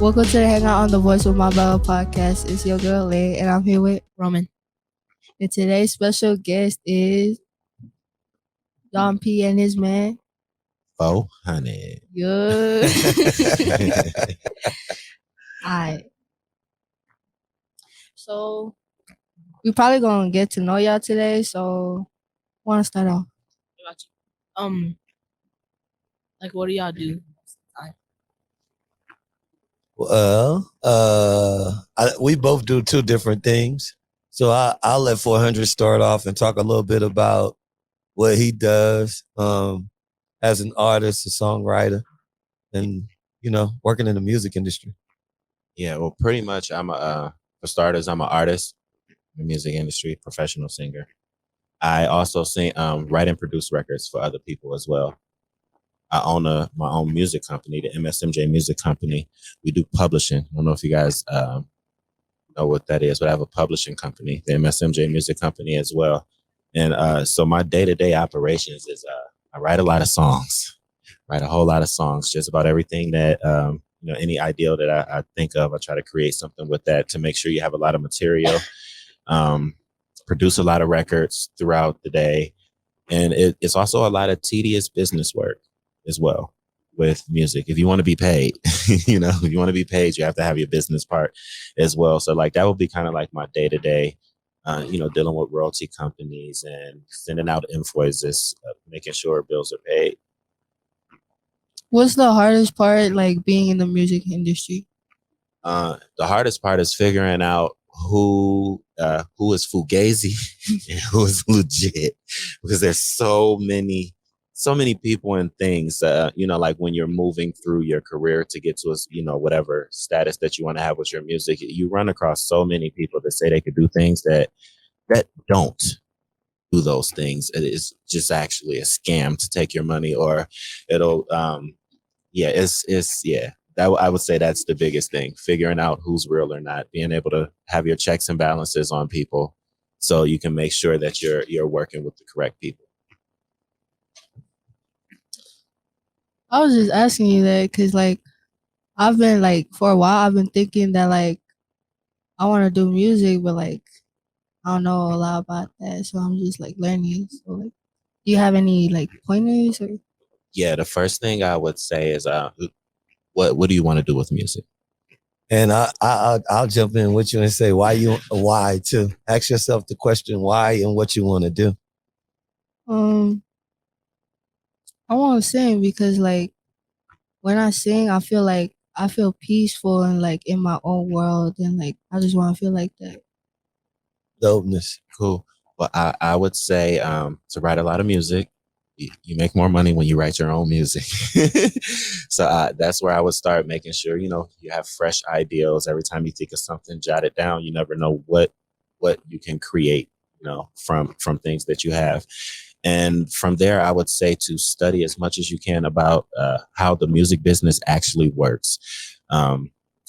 Welcome to the Hangout on the Voice of My Bella podcast. It's your girl Lay, and I'm here with Roman. And today's special guest is Don P and his man. 400. Yeah. Alright. So we probably gonna get to know y'all today. So wanna start off? Like, what do y'all do? Well, we both do two different things. So I'll let 400 start off and talk a little bit about what he does as an artist, a songwriter, and, working in the music industry. Yeah, well, pretty much for starters, I'm an artist in the music industry, professional singer. I also sing, write and produce records for other people as well. I own my own music company, the MSMJ Music Company. We do publishing. I don't know if you guys know what that is, but I have a publishing company, the MSMJ Music Company as well. And so my day-to-day operations is I write a lot of songs, write a whole lot of songs, just about everything that, any ideal that I think of. I try to create something with that to make sure you have a lot of material, produce a lot of records throughout the day. And it's also a lot of tedious business work as well with music. If you want to be paid, if you want to be paid, you have to have your business part as well. So like that would be kind of like my day to day, dealing with royalty companies and sending out invoices, making sure bills are paid. What's the hardest part, like being in the music industry? The hardest part is figuring out who is fugazi and who is legit, because there's so many people and things, like when you're moving through your career to get to whatever status that you want to have with your music, you run across so many people that say they could do things that don't do those things. It's just actually a scam to take your money, or it'll, I would say that's the biggest thing, figuring out who's real or not, being able to have your checks and balances on people so you can make sure that you're working with the correct people. I was just asking you that because, like, I've been, like, for a while, I've been thinking that, like, I want to do music, but, like, I don't know a lot about that. So I'm just, like, learning. So, like, do you have any, like, pointers? Or? Yeah, the first thing I would say is, what do you want to do with music? And I'll jump in with you and say why too. Ask yourself the question why and what you want to do. I want to sing because, like, when I sing, I feel peaceful and, like, in my own world, and, like, I just want to feel like that. Dopeness. Cool. Well, I would say to write a lot of music. You make more money when you write your own music. So that's where I would start, making sure, you have fresh ideals. Every time you think of something, jot it down. You never know what you can create, from things that you have. And from there, I would say to study as much as you can about how the music business actually works. I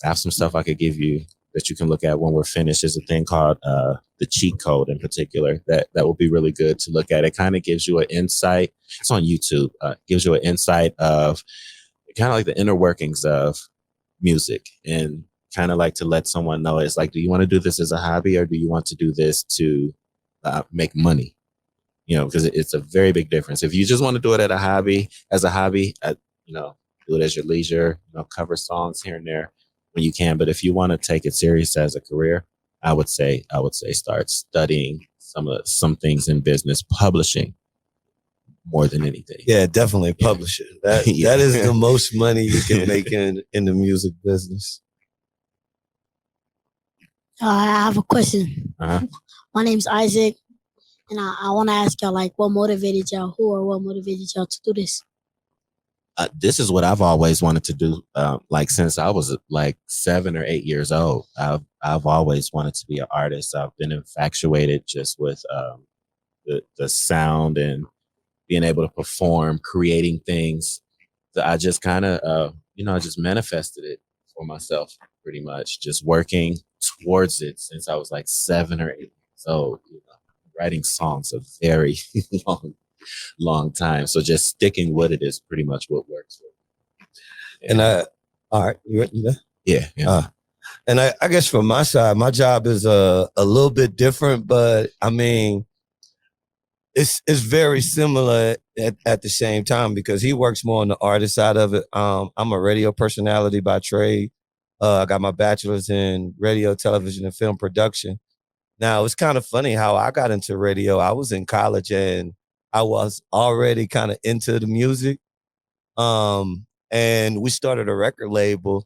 have some stuff I could give you that you can look at when we're finished. There's a thing called the cheat code in particular that will be really good to look at. It kind of gives you an insight. It's on YouTube. Gives you an insight of kind of like the inner workings of music, and kind of like to let someone know, it's like, do you want to do this as a hobby, or do you want to do this to make money? Because it's a very big difference. If you just want to do it as a hobby, do it as your leisure, cover songs here and there when you can. But if you want to take it serious as a career, I would say start studying some things in business, publishing more than anything. Yeah, definitely publishing. That is the most money you can make in the music business. I have a question. Uh-huh. My name's Isaac, and I want to ask y'all, like, what motivated y'all to do this? This is what I've always wanted to do. Like since I was like 7 or 8 years old, I've always wanted to be an artist. I've been infatuated just with the sound and being able to perform, creating things. So I just kind of, I just manifested it for myself, pretty much, just working towards it since I was like 7 or 8 years old. Writing songs a very long time. So just sticking with it is pretty much what works for me. And all right, you there? Yeah. And I guess from my side, my job is a little bit different, but I mean, it's very similar at the same time because he works more on the artist side of it. I'm a radio personality by trade. I got my bachelor's in radio, television, and film production. Now it's kind of funny how I got into radio. I was in college and I was already kind of into the music. And we started a record label.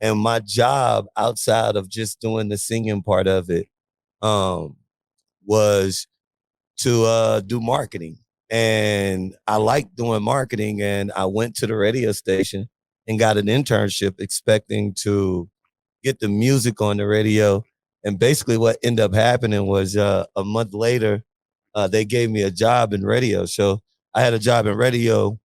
And my job outside of just doing the singing part of it, was to do marketing. And I liked doing marketing. And I went to the radio station and got an internship expecting to get the music on the radio. And basically what ended up happening was a month later, they gave me a job in radio. So I had a job in radio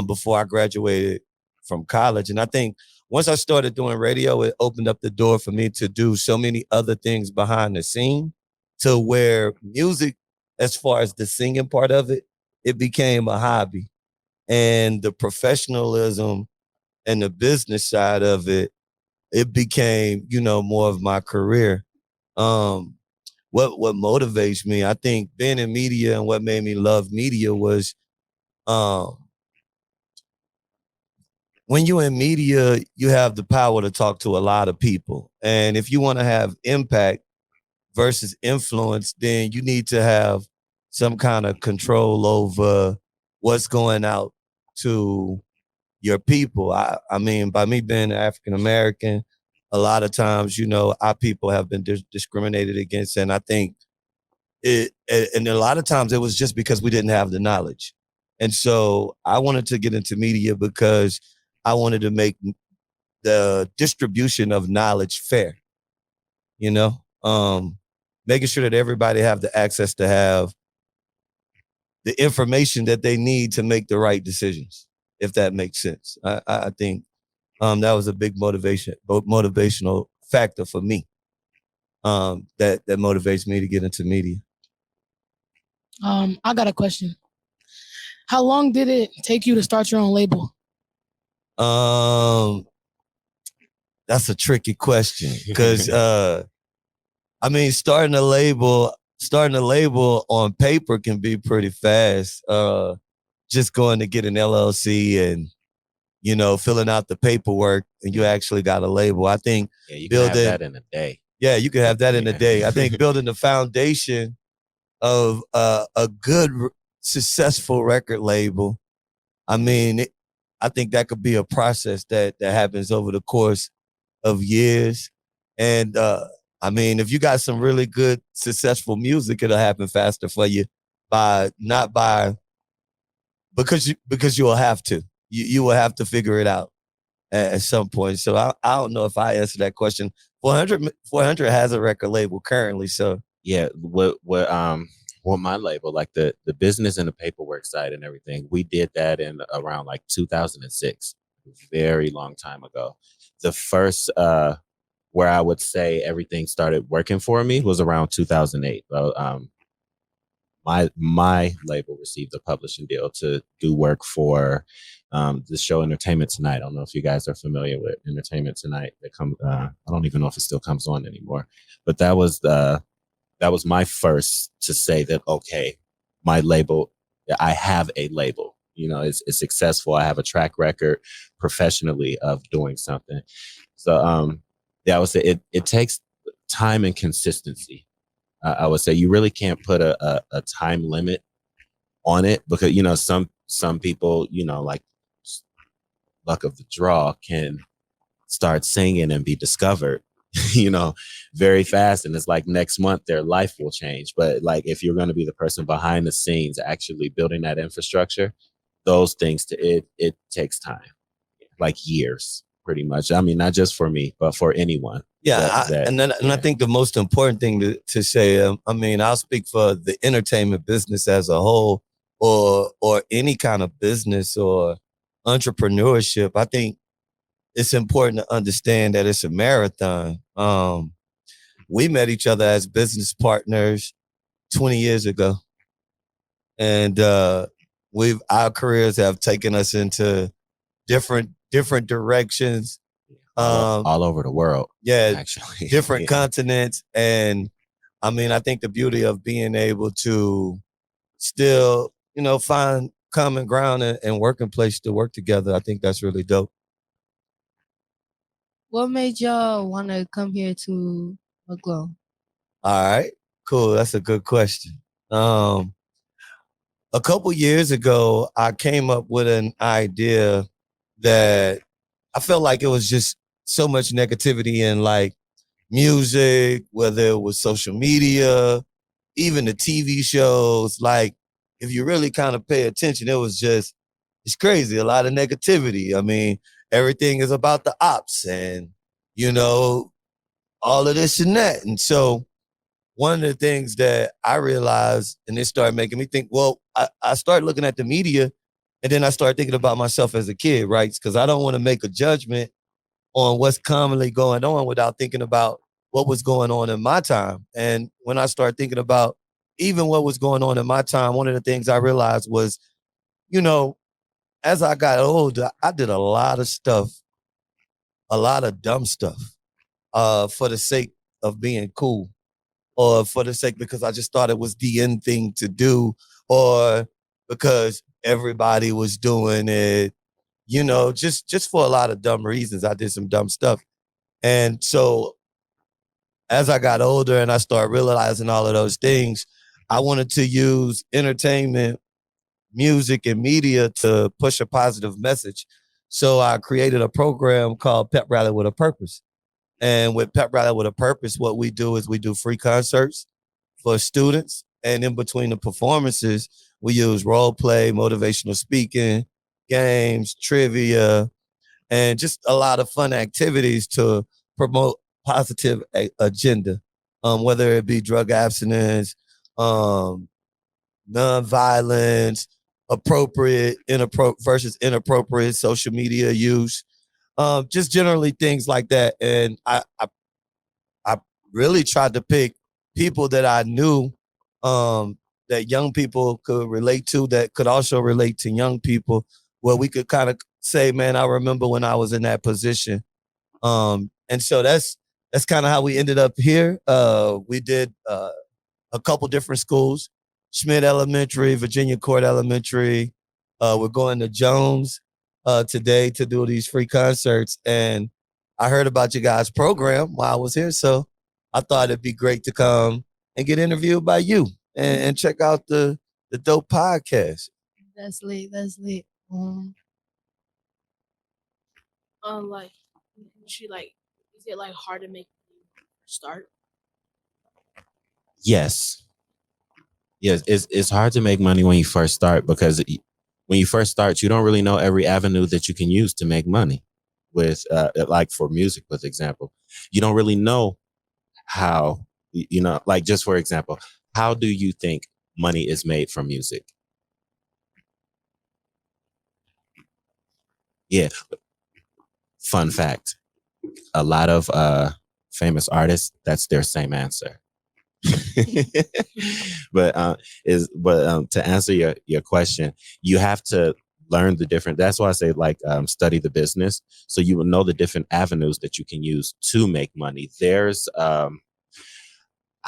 before I graduated from college. And I think once I started doing radio, it opened up the door for me to do so many other things behind the scene to where music, as far as the singing part of it, it became a hobby. And the professionalism and the business side of it, it became, more of my career. Um, what motivates me, I think being in media and what made me love media was um, when you're in media, you have the power to talk to a lot of people. And if you want to have impact versus influence, then you need to have some kind of control over what's going out to your people. I mean, by me being African American, a lot of times, our people have been discriminated against. And I think and a lot of times it was just because we didn't have the knowledge. And so I wanted to get into media because I wanted to make the distribution of knowledge fair, you know, making sure that everybody have the access to have the information that they need to make the right decisions, if that makes sense. I think that was a big motivational factor for me. That motivates me to get into media. I got a question. How long did it take you to start your own label? That's a tricky question because I mean, starting a label on paper can be pretty fast. Just going to get an LLC and filling out the paperwork, and you actually got a label. I think you can have that in a day. Yeah, you can have that in a day. I think building the foundation of a good, successful record label. I mean, I think that could be a process that happens over the course of years. And I mean, if you got some really good, successful music, it'll happen faster for you because you will have to. You will have to figure it out at some point. So I don't know if I answered that question. 400 has a record label currently. So yeah, what my label, like the business and the paperwork side and everything, we did that in around like 2006, very long time ago. The first where I would say everything started working for me was around 2008. My label received a publishing deal to do work for the show Entertainment Tonight. I don't know if you guys are familiar with Entertainment Tonight. I don't even know if it still comes on anymore. But that was my first to say that, okay, my label, I have a label. It's successful. I have a track record professionally of doing something. So I would say it takes time and consistency. I would say you really can't put a time limit on it because, some people, like luck of the draw, can start singing and be discovered, very fast. And it's like next month their life will change. But like, if you're going to be the person behind the scenes, actually building that infrastructure, those things, it takes time, like years, pretty much. I mean, not just for me, but for anyone. Yeah, I think the most important thing to say, I mean, I'll speak for the entertainment business as a whole, or any kind of business or entrepreneurship. I think it's important to understand that it's a marathon. We met each other as business partners 20 years ago, and our careers have taken us into different directions. all over the world. Yeah, actually, different continents. And I mean, I think the beauty of being able to still, find common ground and working place to work together, I think that's really dope. What made y'all want to come here to McGlow? All right, cool. That's a good question. A couple years ago, I came up with an idea that I felt like it was just so much negativity in like music, whether it was social media, even the TV shows. Like, if you really kind of pay attention, it's crazy. A lot of negativity. I mean, everything is about the ops and, all of this and that. And so, one of the things that I realized, and it started making me think, well, I started looking at the media, and then I started thinking about myself as a kid, right? Because I don't want to make a judgment on what's commonly going on without thinking about what was going on in my time. And when I started thinking about even what was going on in my time, one of the things I realized was, you know, as I got older, I did a lot of stuff, a lot of dumb stuff, for the sake of being cool, or for the sake because I just thought it was the end thing to do, or because everybody was doing it, just for a lot of dumb reasons. I did some dumb stuff. And so as I got older and I started realizing all of those things, I wanted to use entertainment, music, and media to push a positive message. So I created a program called Pep Rally with a Purpose. And with Pep Rally with a Purpose, what we do is we do free concerts for students. And in between the performances, we use role play, motivational speaking, games, trivia, and just a lot of fun activities to promote positive agenda, whether it be drug abstinence, nonviolence, appropriate, inappropriate versus inappropriate social media use, just generally things like that. And I really tried to pick people that I knew, that young people could relate to, that could also relate to young people, where we could kind of say, man, I remember when I was in that position. And so that's kind of how we ended up here. We did a couple different schools, Schmidt Elementary, Virginia Court Elementary. We're going to Jones today to do these free concerts. And I heard about your guys' program while I was here. So I thought it'd be great to come and get interviewed by you and check out the dope podcast. That's lit. That's lit. Like, is it like hard to make start? Yes. It's hard to make money when you first start, because when you first start, you don't really know every avenue that you can use to make money with, like for music, for example. You don't really know how, like, just for example, how do you think money is made from music? Yeah. Fun fact. A lot of famous artists, that's their same answer. but to answer your question, you have to learn the different. That's why I say, like, study the business, so you will know the different avenues that you can use to make money. There's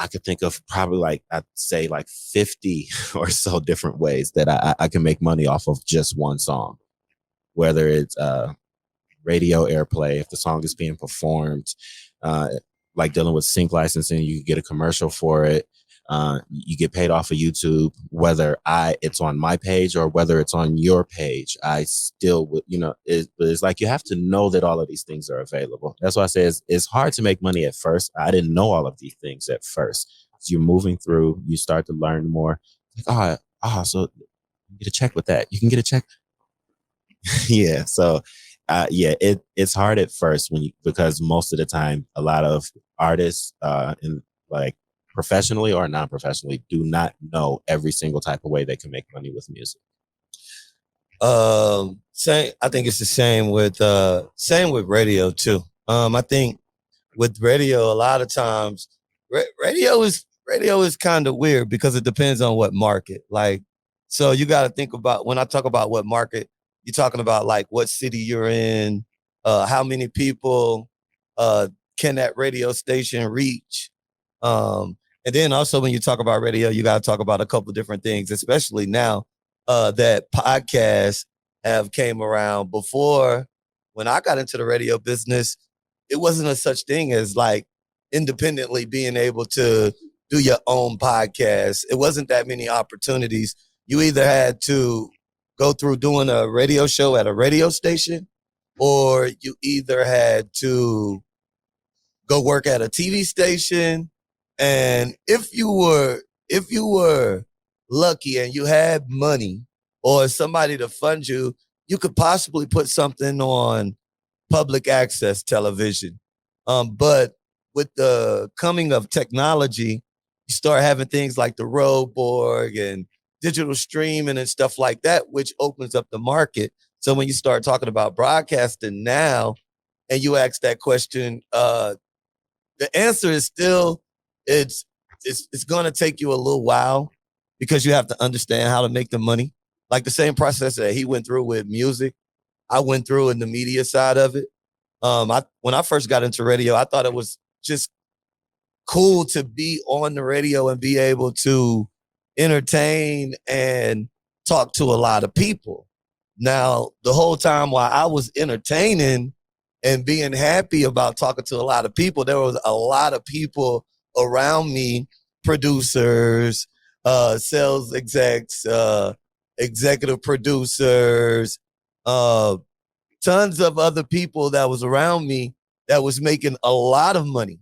I could think of probably, like, I'd say like 50 or so different ways that I can make money off of just one song, whether it's radio airplay, if the song is being performed, like dealing with sync licensing, you get a commercial for it. You get paid off of YouTube, whether it's on my page or whether it's on your page. I still would, it's like you have to know that all of these things are available. That's why I say it's hard to make money at first. I didn't know all of these things at first. As you're moving through, you start to learn more. Like, so you get a check with that. You can get a check. Yeah. So, it's hard at first because most of the time, a lot of artists, in like professionally or non-professionally, do not know every single type of way they can make money with music. Same. I think it's the same with radio too. I think with radio, a lot of times, radio is kind of weird because it depends on what market. Like, so you got to think about, when I talk about what market, you're talking about like what city you're in, how many people can that radio station reach? And then also when you talk about radio, you got to talk about a couple different things, especially now that podcasts have came around. Before, when I got into the radio business, it wasn't a such thing as like independently being able to do your own podcast. It wasn't that many opportunities. You either had to go through doing a radio show at a radio station, or you either had to go work at a TV station. And if you were lucky and you had money or somebody to fund you, you could possibly put something on public access television. But with the coming of technology, you start having things like the Roborg and digital streaming and stuff like that, which opens up the market. So when you start talking about broadcasting now, and you ask that question, the answer is still it's it's going to take you a little while because you have to understand how to make the money. Like the same process that he went through with music, I went through in the media side of it. I when I first got into radio, I thought it was just cool to be on the radio and be able to entertain and talk to a lot of people. Now, the whole time while I was entertaining and being happy about talking to a lot of people, there was a lot of people around me, producers, sales execs, executive producers, uh, tons of other people that was around me that was making a lot of money.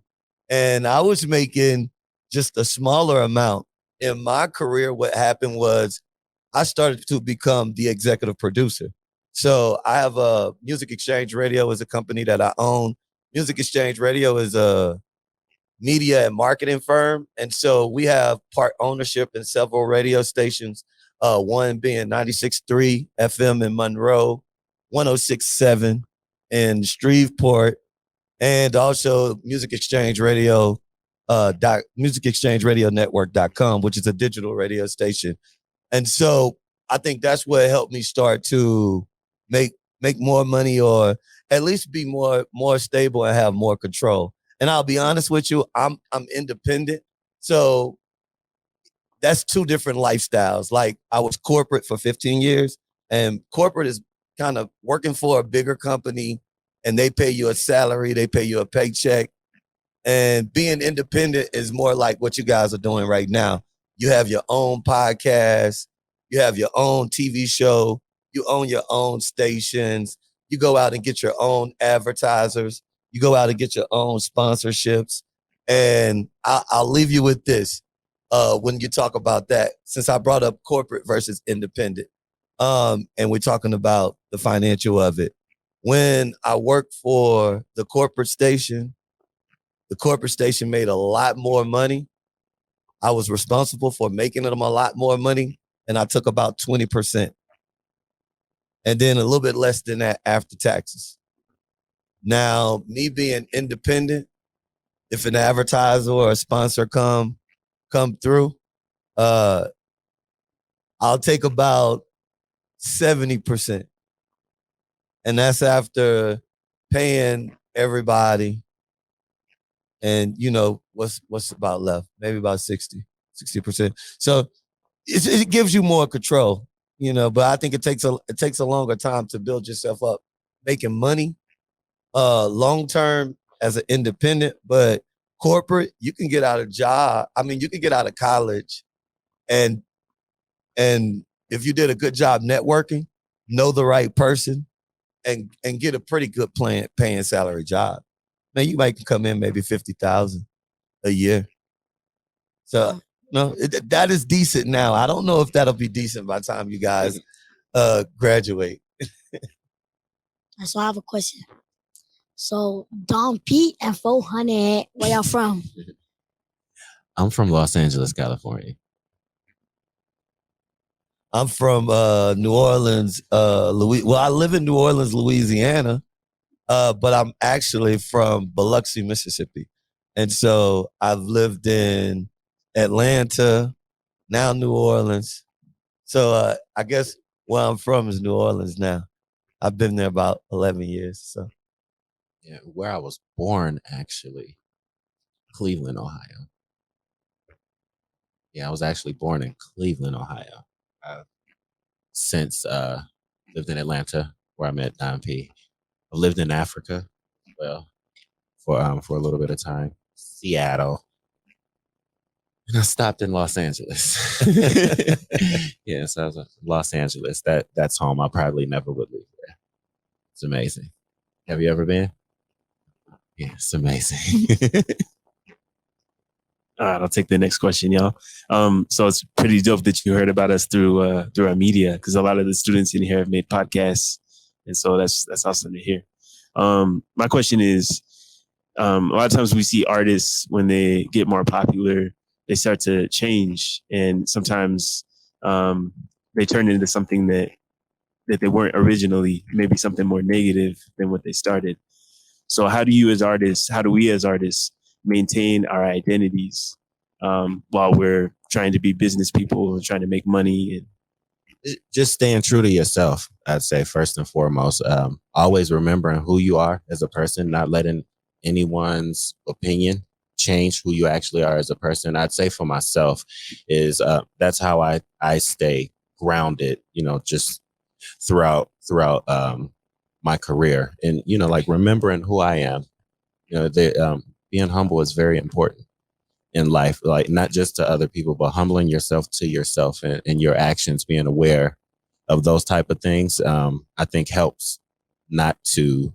And I was making just a smaller amount. In my career, what happened was I started to become the executive producer. So I have a Music Exchange Radio is a company that I own. Music Exchange Radio is a media and marketing firm. And so we have part ownership in several radio stations, one being 96.3 FM in Monroe, 106.7 in Shreveport, and also Music Exchange Radio, Music Exchange Radio Network.com, which is a digital radio station. And so I think that's what helped me start to make more money, or at least be more stable and have more control. And I'll be honest with you, I'm independent. So that's two different lifestyles. Like I was corporate for 15 years, and corporate is kind of working for a bigger company, and they pay you a salary, they pay you a paycheck. And being independent is more like what you guys are doing right now. You have your own podcast, you have your own TV show, you own your own stations, you go out and get your own advertisers, you go out and get your own sponsorships. And I'll leave you with this when you talk about that, since I brought up corporate versus independent, and we're talking about the financial of it. When I worked for the corporate station made a lot more money. I was responsible for making them a lot more money, and I took about 20%. And then a little bit less than that after taxes. Now, me being independent, if an advertiser or a sponsor come through, I'll take about 70%. And that's after paying everybody. And you know, what's about left? Maybe about 60%. So it gives you more control, you know, but I think it takes a longer time to build yourself up making money long term as an independent. But corporate, you can get out of job. I mean, you can get out of college, and if you did a good job networking, know the right person, and get a pretty good paying salary job. Now you might come in maybe 50,000 a year. So no, that is decent now. I don't know if that'll be decent by the time you guys graduate. So I have a question. So Don Pete and 400, where y'all from? I'm from Los Angeles, California. I'm from New Orleans, well, I live in New Orleans, Louisiana, but I'm actually from Biloxi, Mississippi. And so I've lived in Atlanta, now New Orleans. So I guess where I'm from is New Orleans now. I've been there about 11 years. So Yeah, where I was born, actually, Cleveland, Ohio. Yeah, I was actually born in Cleveland, Ohio. I've since lived in Atlanta, where I met Don P. I've lived in Africa, well, for a little bit of time. Seattle, and I stopped in Los Angeles. Yeah, so I was in Los Angeles. That's home. I probably never would leave there. It's amazing. Have you ever been? Yeah, it's amazing. All right, I'll take the next question, y'all. So it's pretty dope that you heard about us through our media, because a lot of the students in here have made podcasts, and so that's awesome to hear. My question is, a lot of times we see artists when they get more popular, they start to change, and sometimes they turn into something that they weren't originally, maybe something more negative than what they started. So how do we as artists maintain our identities while we're trying to be business people and trying to make money? And Just staying true to yourself, I'd say, first and foremost. Always remembering who you are as a person, not letting anyone's opinion change who you actually are as a person. I'd say for myself is that's how I stay grounded, just throughout my career. And, like remembering who I am, being humble is very important in life, like not just to other people, but humbling yourself to yourself and your actions, being aware of those type of things, I think helps not to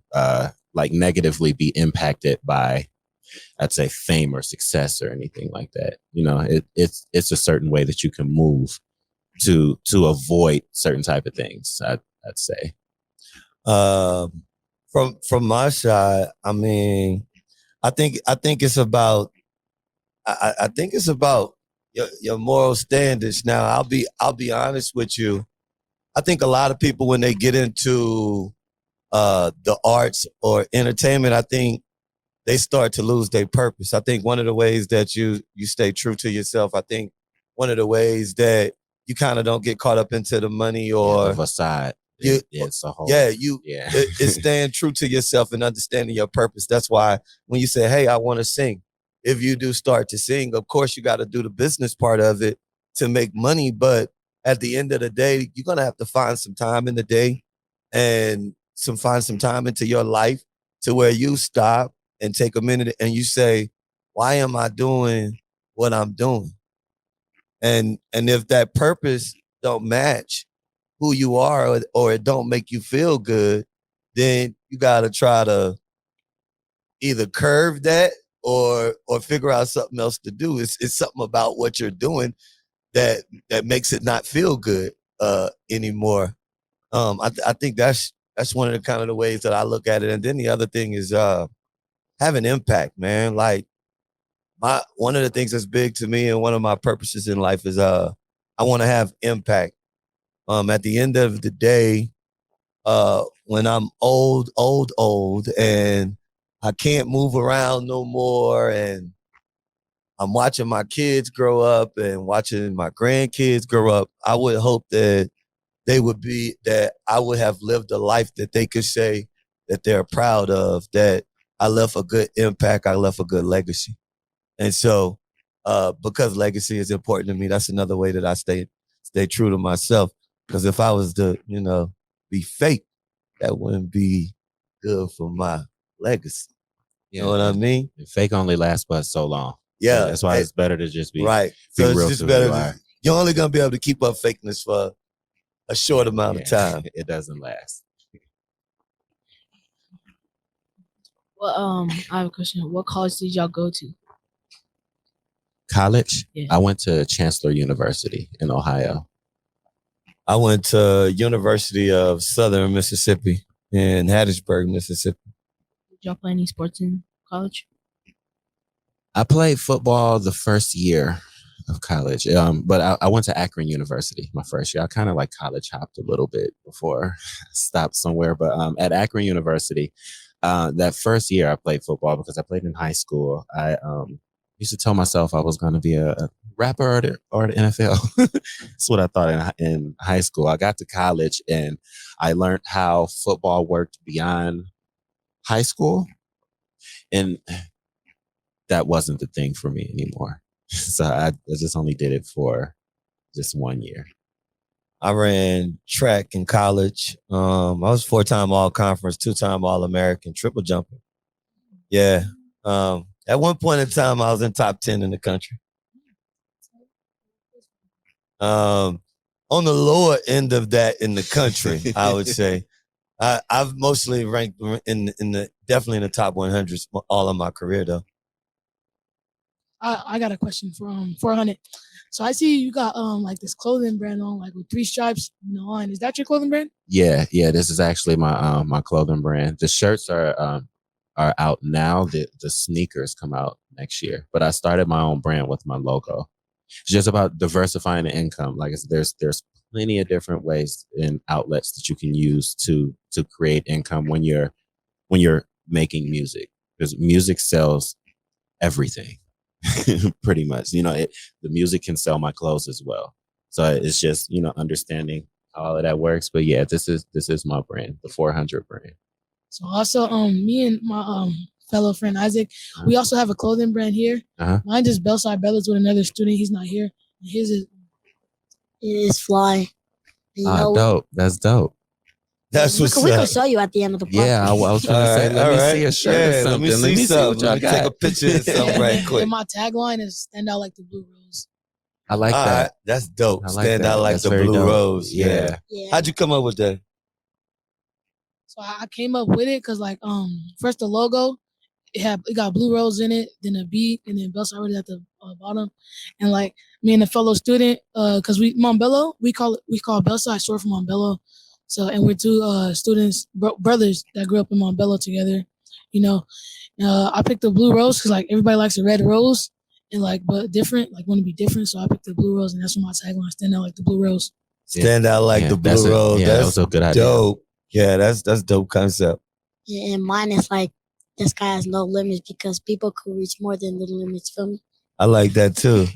like negatively be impacted by, I'd say, fame or success or anything like that. It's a certain way that you can move to avoid certain type of things. I'd say. From my side, I mean, I think it's about I think it's about your moral standards. Now, I'll be honest with you. I think a lot of people when they get into the arts or entertainment, I think they start to lose their purpose. I think one of the ways that you stay true to yourself, I think one of the ways that you kind of don't get caught up into the money or the facade. It's a whole. It's staying true to yourself and understanding your purpose. That's why when you say, hey, I want to sing, if you do start to sing, of course you got to do the business part of it to make money. But at the end of the day, you're going to have to find some time in the day and find some time into your life to where you stop and take a minute and you say, why am I doing what I'm doing? And if that purpose don't match who you are or it don't make you feel good, then you got to try to either curve that or figure out something else to do. It's something about what you're doing that makes it not feel good anymore. I think that's one of the kind of the ways that I look at it. And then the other thing is having impact, man. Like one of the things that's big to me and one of my purposes in life is I want to have impact. At the end of the day, when I'm old, and I can't move around no more, and I'm watching my kids grow up and watching my grandkids grow up, I would hope that that I would have lived a life that they could say that they're proud of, that I left a good impact, I left a good legacy. And so, because legacy is important to me, that's another way that I stay true to myself. Because if I was to, be fake, that wouldn't be good for my legacy. You know what I mean? Fake only lasts but so long. Yeah. So that's why it's better to just be right. Be so it's real just to better. who you are. You're only gonna be able to keep up fakeness for a short amount of time. It doesn't last. Well, I have a question. What college did y'all go to? College? Yeah. I went to Chancellor University in Ohio. I went to University of Southern Mississippi in Hattiesburg, Mississippi. Did y'all play any sports in college? I played football the first year of college, but I went to Akron University my first year. I kind of like college hopped a little bit before I stopped somewhere, but at Akron University, that first year I played football because I played in high school. I used to tell myself I was going to be a rapper or the NFL. That's what I thought in high school. I got to college and I learned how football worked beyond high school. and that wasn't the thing for me anymore. So I just only did it for just 1 year. I ran track in college. I was 4-time all conference, 2-time all American, triple jumper. Yeah. At one point in time, I was in top 10 in the country. On the lower end of that in the country, I would say. I've mostly ranked in the definitely in the top 100s all of my career though. I got a question for 400. So I see you got like this clothing brand on, like with 3 stripes on. Is that your clothing brand? Yeah. This is actually my my clothing brand. The shirts are out now. The sneakers come out next year. But I started my own brand with my logo. It's just about diversifying the income. Like there's plenty of different ways and outlets that you can use to create income when you're making music, because music sells everything. Pretty much, the music can sell my clothes as well. So it's just understanding how all of that works. But yeah, this is my brand, the 400 brand. So also me and my fellow friend Isaac, we also have a clothing brand here. Mine is Bellside Bellas with another student. He's not here. And his is fly. Dope. That's dope. That's we what's we can up. show you at the end of the podcast. Yeah, I was going to say, let me see a shirt or something. Let me see what y'all got. Take a picture of something right quick. And my tagline is "Stand out like the blue rose." I like that. Right, that's dope. I like Stand that. out like That's the very blue dope. rose. Yeah. How'd you come up with that? So I came up with it because first the logo, it got blue rose in it, then a B, and then Bellside already at the bottom, and like me and a fellow student, because Montbello, we call Bellside short for Montbello. So, and we're 2 students, brothers that grew up in Montbello together. I picked the blue rose because like everybody likes a red rose, and but different, want to be different. So I picked the blue rose, and that's what my tagline: "Stand out like the blue rose." Stand out like the blue rose. Yeah, that was a good idea. Dope. Yeah, that's dope concept. Yeah, and mine is like the sky has no limits because people could reach more than the limits. Feel me? I like that too.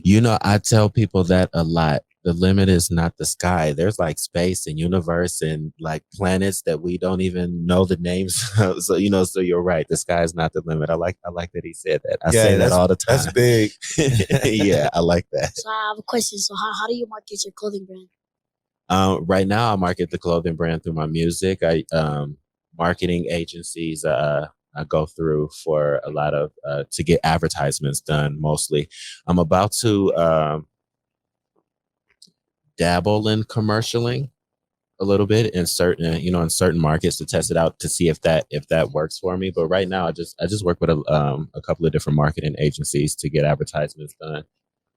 I tell people that a lot. The limit is not the sky. There's like space and universe and like planets that we don't even know the names of. So so you're right. The sky is not the limit. I like that he said that. I say that all the time. That's big. Yeah, I like that. So I have a question. So how do you market your clothing brand? Right now, I market the clothing brand through my music. Marketing agencies. I go through for a lot of to get advertisements done. Mostly, I'm about to dabble in commercialing a little bit in certain markets to test it out to see if that works for me. But right now, I just work with a couple of different marketing agencies to get advertisements done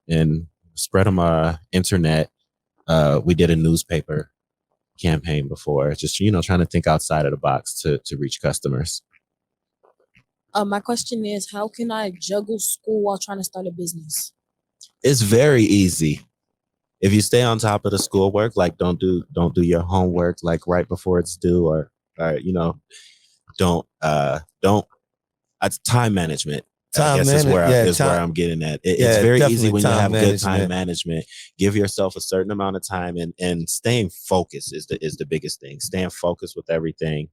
and spread them internet. We did a newspaper campaign before, just trying to think outside of the box to reach customers. My question is, how can I juggle school while trying to start a business? It's very easy. If you stay on top of the schoolwork, like don't do your homework like right before it's due, or don't it's time management. I guess is where I'm getting at. It's very easy when you have good time management. Give yourself a certain amount of time, and staying focused is the biggest thing. Staying focused with everything,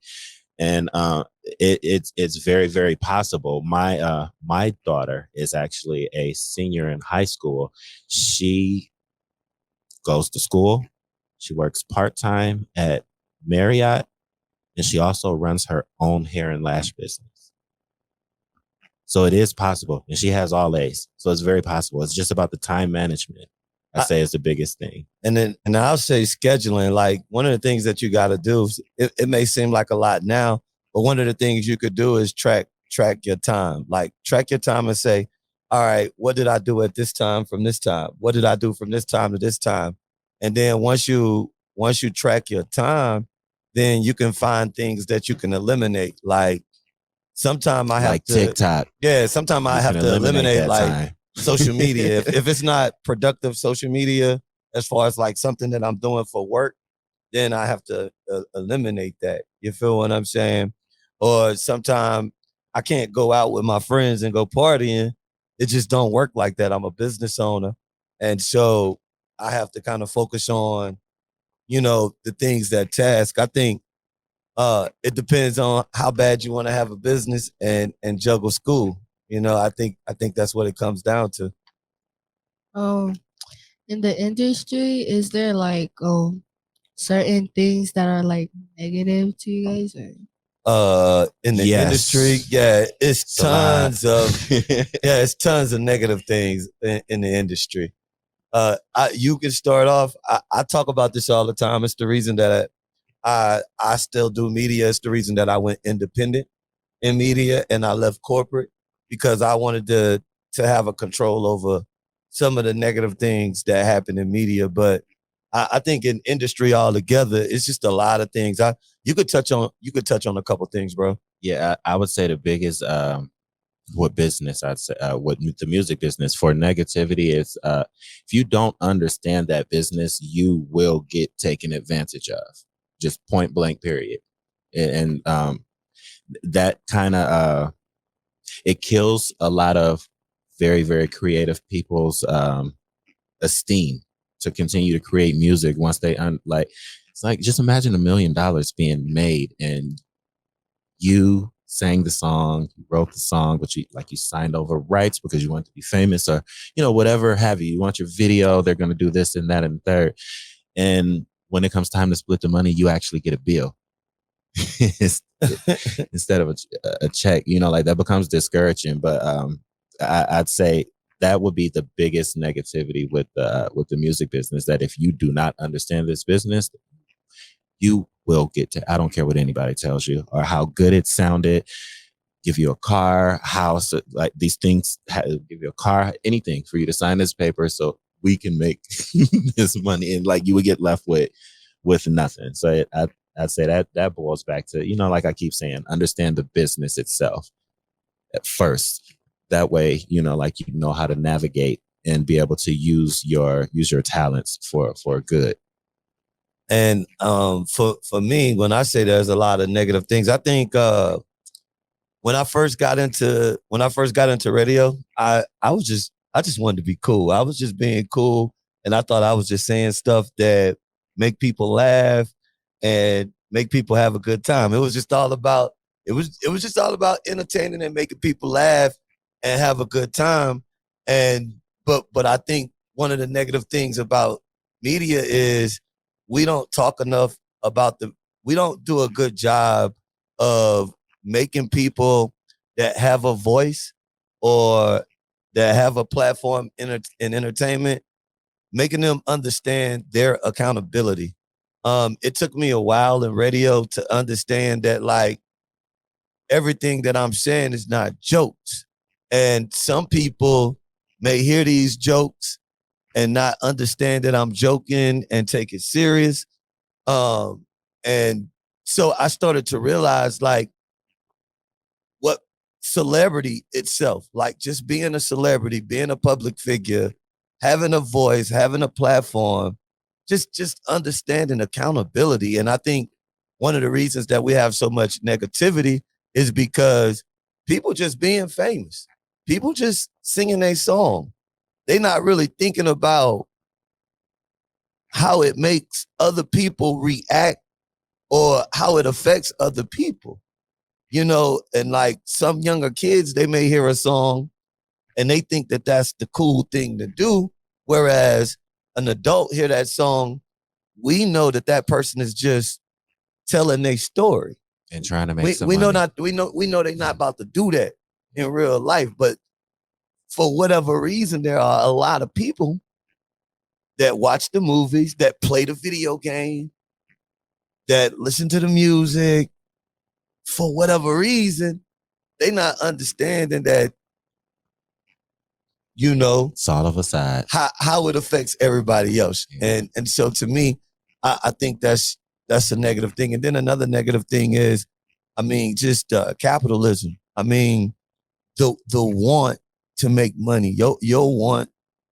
and it's very, very possible. My daughter is actually a senior in high school. She goes to school. She works part-time at Marriott, and she also runs her own hair and lash business. So it is possible, and she has all A's. So it's very possible. It's just about the time management. I say is the biggest thing. And I'll say scheduling. Like one of the things that you got to do, it may seem like a lot now, but one of the things you could do is track your time. Like track your time and say, all right, what did I do at this time from this time? What did I do from this time to this time? And then once you track your time, then you can find things that you can eliminate. Like sometimes I have like TikTok. Yeah, sometimes I have to eliminate like time. social media. if it's not productive social media, as far as like something that I'm doing for work, then I have to eliminate that. You feel what I'm saying? Or sometimes I can't go out with my friends and go partying. It just don't work like that. I'm a business owner. And so I have to kind of focus on, the things that task. I think It depends on how bad you want to have a business and juggle school. I think that's what it comes down to. Um, in the industry, is there like certain things that are like negative to you guys? Or? In the Yes. industry, yeah, it's It's a lot. it's tons of negative things in the industry. You can start off. I talk about this all the time. It's the reason that I still do media. It's the reason that I went independent in media and I left corporate because I wanted to have a control over some of the negative things that happen in media. But I think in industry altogether, it's just a lot of things. You could touch on a couple things, bro. Yeah, I would say the biggest what business I'd say what the music business for negativity is if you don't understand that business, you will get taken advantage of. Just point blank, period. And that kind of it kills a lot of very, very creative people's esteem to continue to create music once they like. It's like just imagine $1 million being made and you sang the song, you wrote the song, but you signed over rights because you want to be famous or whatever have you. You want your video, they're going to do this and that and third. And when it comes time to split the money, you actually get a bill instead of a check. Like that becomes discouraging. But I'd say that would be the biggest negativity with the music business. That if you do not understand this business, you will get to. I don't care what anybody tells you or how good it sounded. Give you a car, house, like these things. Give you a car, anything for you to sign this paper, so we can make this money, and like you would get left with nothing. So I'd say that boils back to like I keep saying, understand the business itself at first. That way, like you know how to navigate and be able to use your talents for good. And for me, when I say there's a lot of negative things, I think when I first got into radio, I just wanted to be cool. I was just being cool, and I thought I was just saying stuff that make people laugh and make people have a good time. It was just all about just all about entertaining and making people laugh and have a good time. And but I think one of the negative things about media is we don't talk enough about we don't do a good job of making people that have a voice or that have a platform in entertainment, making them understand their accountability. It took me a while in radio to understand that like everything that I'm saying is not jokes. And some people may hear these jokes and not understand that I'm joking and take it serious. And so I started to realize like what celebrity itself, like just being a celebrity, being a public figure, having a voice, having a platform, just understanding accountability. And I think one of the reasons that we have so much negativity is because people just being famous, people just singing a song. They're not really thinking about how it makes other people react or how it affects other people. And like some younger kids, they may hear a song and they think that that's the cool thing to do. Whereas an adult hear that song, we know that person is just telling their story and trying to make some we money. we know they're not about to do that in real life. But for whatever reason, there are a lot of people that watch the movies, that play the video game, that listen to the music. For whatever reason, they not understanding that, it's all of a side. how it affects everybody else. Yeah. And so to me, I think that's a negative thing. And then another negative thing is, just capitalism. The want to make money. Your want.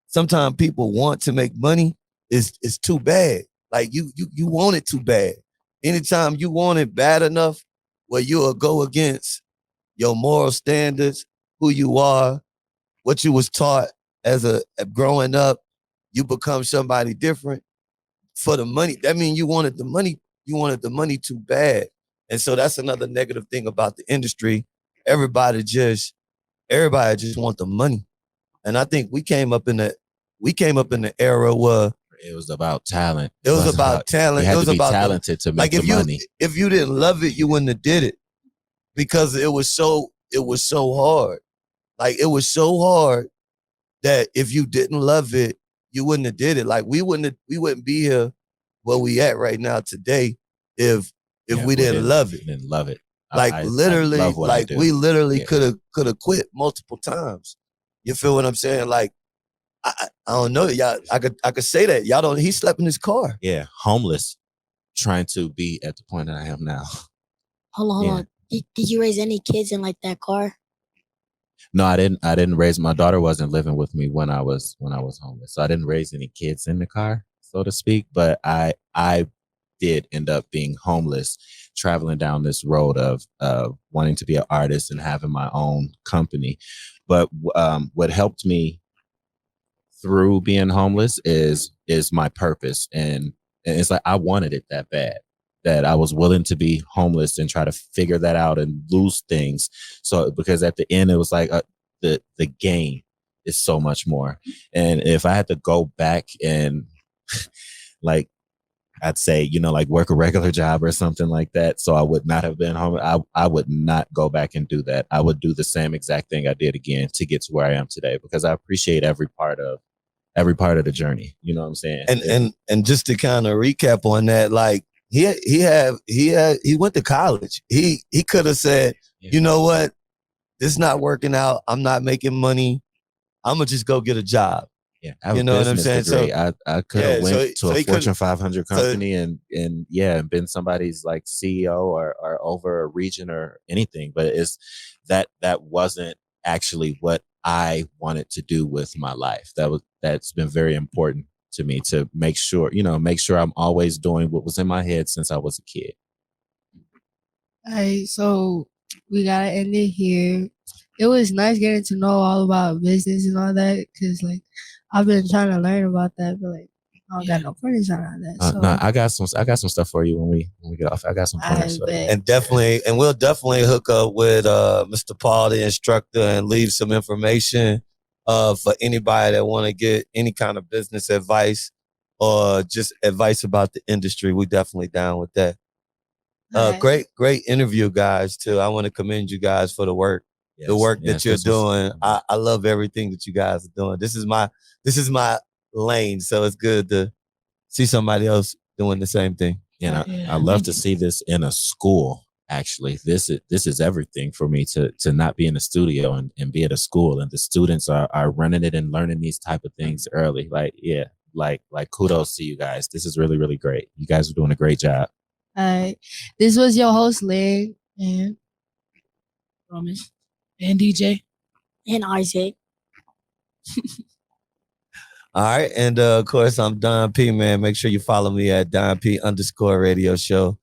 Sometimes people want to make money is too bad. Like you want it too bad. Anytime you want it bad enough, where you'll go against your moral standards, who you are, what you was taught as a growing up, you become somebody different for the money. That means you wanted the money too bad. And so that's another negative thing about the industry. Everybody just want the money. And I think we came up in the era where It was about talent. it was about talent. You had It was to be about talented to make like the money. if you didn't love it, you wouldn't have did it because it was so hard. Like it was so hard that if you didn't love it, you wouldn't have did it. Like we wouldn't be here where we at right now today if we didn't love it. Didn't love it. Like literally, love what I like do. we literally could have quit multiple times. You feel what I'm saying? Like I don't know, y'all. I could say that y'all don't. He slept in his car. Yeah, homeless, trying to be at the point that I am now. Hold on. Did you raise any kids in like that car? No, I didn't raise. My daughter wasn't living with me when I was homeless, so I didn't raise any kids in the car, so to speak. But I did end up being homeless, traveling down this road of wanting to be an artist and having my own company. But what helped me through being homeless is my purpose, and it's like I wanted it that bad that I was willing to be homeless and try to figure that out and lose things. So because at the end it was like the gain is so much more. And if I had to go back and like I'd say, like work a regular job or something like that, so I would not have been home. I would not go back and do that. I would do the same exact thing I did again to get to where I am today because I appreciate every part of the journey. You know what I'm saying? And just to kind of recap on that, like he went to college. He could have said, you know what, this is not working out. I'm not making money. I'm gonna just go get a job. Yeah, I have a business degree. So, I could have went to a Fortune 500 company and been somebody's like CEO or over a region or anything. But it's that wasn't actually what I wanted to do with my life. That's been very important to me to make sure I'm always doing what was in my head since I was a kid. All right, so we gotta end it here. It was nice getting to know all about business and all that because like I've been trying to learn about that, but like I don't got no pointers on that. So. No, I got some stuff for you when we get off. I got some pointers for you. And we'll definitely hook up with Mr. Paul, the instructor, and leave some information for anybody that want to get any kind of business advice or just advice about the industry. We definitely down with that. Great interview, guys. Too. I want to commend you guys for the work. Yes, the work that you're doing. I love everything that you guys are doing. This is my lane, so it's good to see somebody else doing the same thing. Yeah, I love to see this in a school. Actually, this is everything for me to not be in the studio and be at a school, and the students are running it and learning these type of things early. Like kudos to you guys. This is really, really great. You guys are doing a great job. All right, this was your host, Ling, and Roman, and DJ, and Isaac. All right. And of course, I'm Don P, man. Make sure you follow me at Don P _radio show.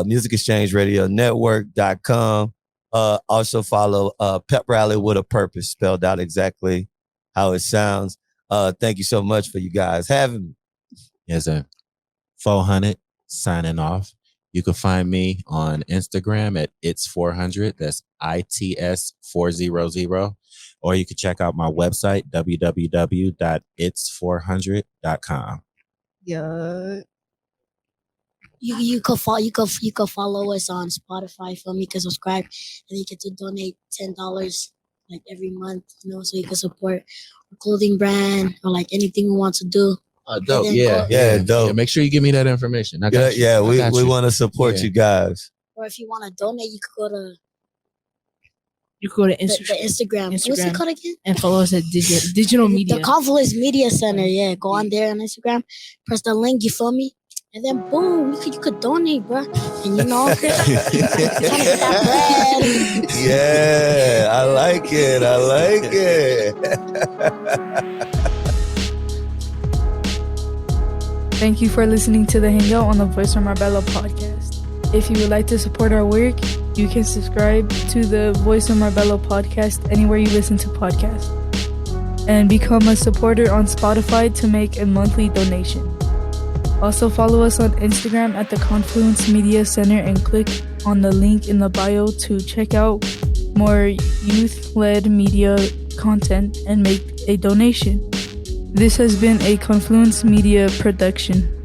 Music Exchange Radio Network.com. Also follow Pep Rally with a Purpose, spelled out exactly how it sounds. Thank you so much for you guys having me. Yes, sir. 400 signing off. You can find me on Instagram at It's400. That's ITS400. Or you can check out my website, www.its400.com. Yeah. You could follow us on Spotify. For me, you can subscribe, and you get to donate $10 like every month. So you can support a clothing brand or like anything we want to do. Dope. Yeah, dope. Yeah, make sure you give me that information. We want to support you guys. Or if you want to donate, you could go to. You go to Instagram. The Instagram. What's it called again? And follow us at Digital Media. The Confluence Media Center. Yeah, go on there on Instagram. Press the link. You feel me? And then boom, you could donate, bro. And trying to get that bread. Yeah, I like it. Thank you for listening to the Hangout on the Voice from Marbella podcast. If you would like to support our work, you can subscribe to the Voice of Marbella podcast anywhere you listen to podcasts, and become a supporter on Spotify to make a monthly donation. Also follow us on Instagram at the Confluence Media Center and click on the link in the bio to check out more youth-led media content and make a donation. This has been a Confluence Media production.